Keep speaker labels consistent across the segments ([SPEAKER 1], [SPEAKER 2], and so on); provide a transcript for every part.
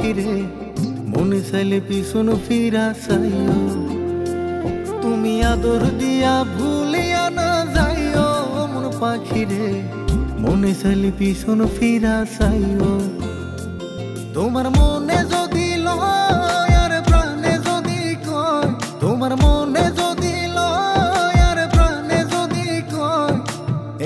[SPEAKER 1] পাখি রে মনে চাইলে পিছন ফিরা চাইও, তুমি আদর দিয়া ভুলিয়া না যাইও মন পাখি রে মনে চাইলে পিছন ফিরা চাইও। তোমার মনে যদি লয় আর প্রাণে যদি কয়, তোমার মনে যদি লয় আর প্রাণে যদি কয়,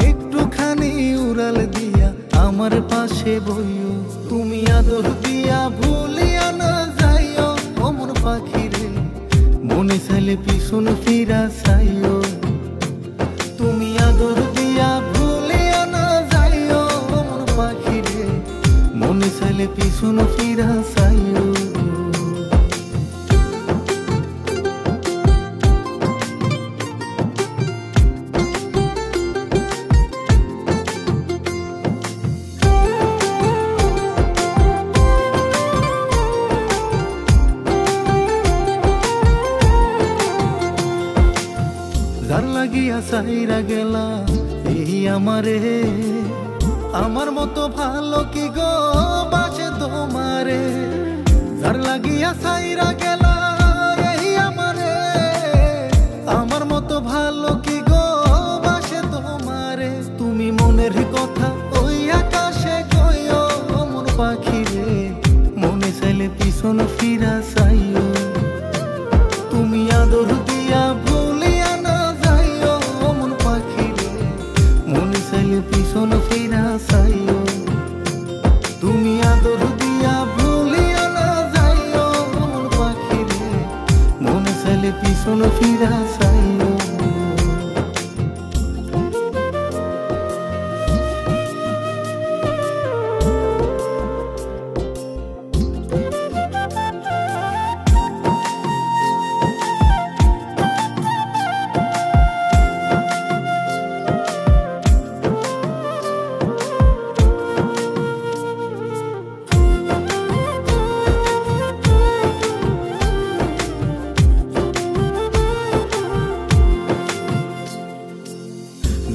[SPEAKER 1] একটুখানি উড়াল দিয়া আমার পাশে বইও, তুমি আদর দিয়া ভুলিয়া না যাইও মন পাখি রে মনে চাইলে পিছন ফিরা চাইও, তুমি আদর দিয়া ভুলিয়া না যাইও মন পাখি রে মনে চাইলে পিছন ফিরা চাইও। যার লাগিয়া সাইরা গেলা এই আমারে, আমার মতো ভালো কি গো বাসে তোমারে, যার লাগিয়া সাইরা গেলা এই আমারে, আমার মতো ভালো কি গো বাসে তোমারে, তুমি মনের কথা ওই আকাশে কইও মন পাখি রে মনে চাইলে পিছন ফিরা চাইও, তুমি আদর দিয়া ভুলিয়া না যাইও মন পাখি রে মনে চাইলে পিছন ফিরা চাইও, তুমি আদর দিয়া ভুলিয়া না যাইও মন পাখি রে মনে চাইলে পিছন ফিরা চাইও।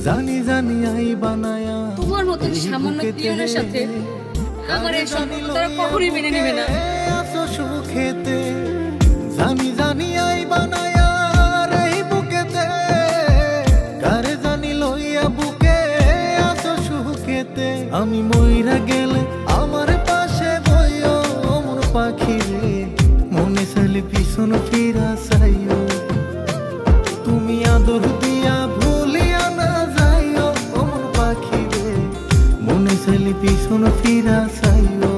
[SPEAKER 1] জানি জানি আই বানায়া
[SPEAKER 2] তোমার মতন সামান্য পিয়নের সাথে আমার এই সম্পর্কটা কখনোই মেনে নেবে না।
[SPEAKER 1] আসো সুখেতে জানি জানি আই বানায়া এই বুকেতে, কারে জানি লইয়া বুকে আসো সুখেতে, আমি মইরা গেলে আমার পাশে বইও মন পাখি রে মনে চাইলে পিছন ফিরা চাইও, তুমি আদর দিয়া ভুলিয়া না যাইও মন পাখি রে মনে চাইলে পিছন ফিরা চাইও,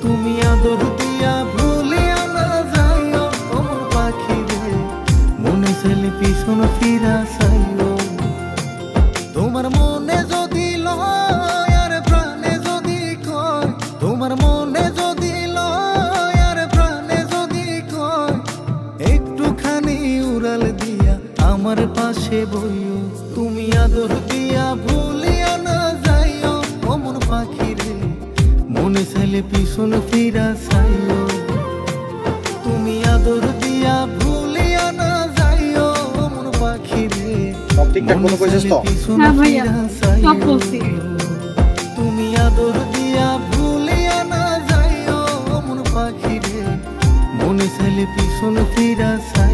[SPEAKER 1] তুমি আদর দিয়া ভুলিয়া না যাইও মন পাখি রে মনে চাইলে পিছন ফিরা চাইও, তোমার মনে যদি লয় আর প্রাণে যদি কয়, তোমার মনে যদি লয় আর প্রাণে যদি কয়, একটুখানি উড়াল দিয়া আমার পাশে বইও, তুমি আদর দিয়া ভুলিয়া না যাইও মন পাখি রে মনে চাইলে পিছন ফিরা চাইও, তুমি আদর দিয়া ভুলিয়া না যাইও মন পাখি রে মনে চাইলে পিছন ফিরা চাইও, তুমি আদর দিয়া ভুলিয়া না যাইও মন পাখি রে মনে চাইলে পিছন ফিরা চাইও।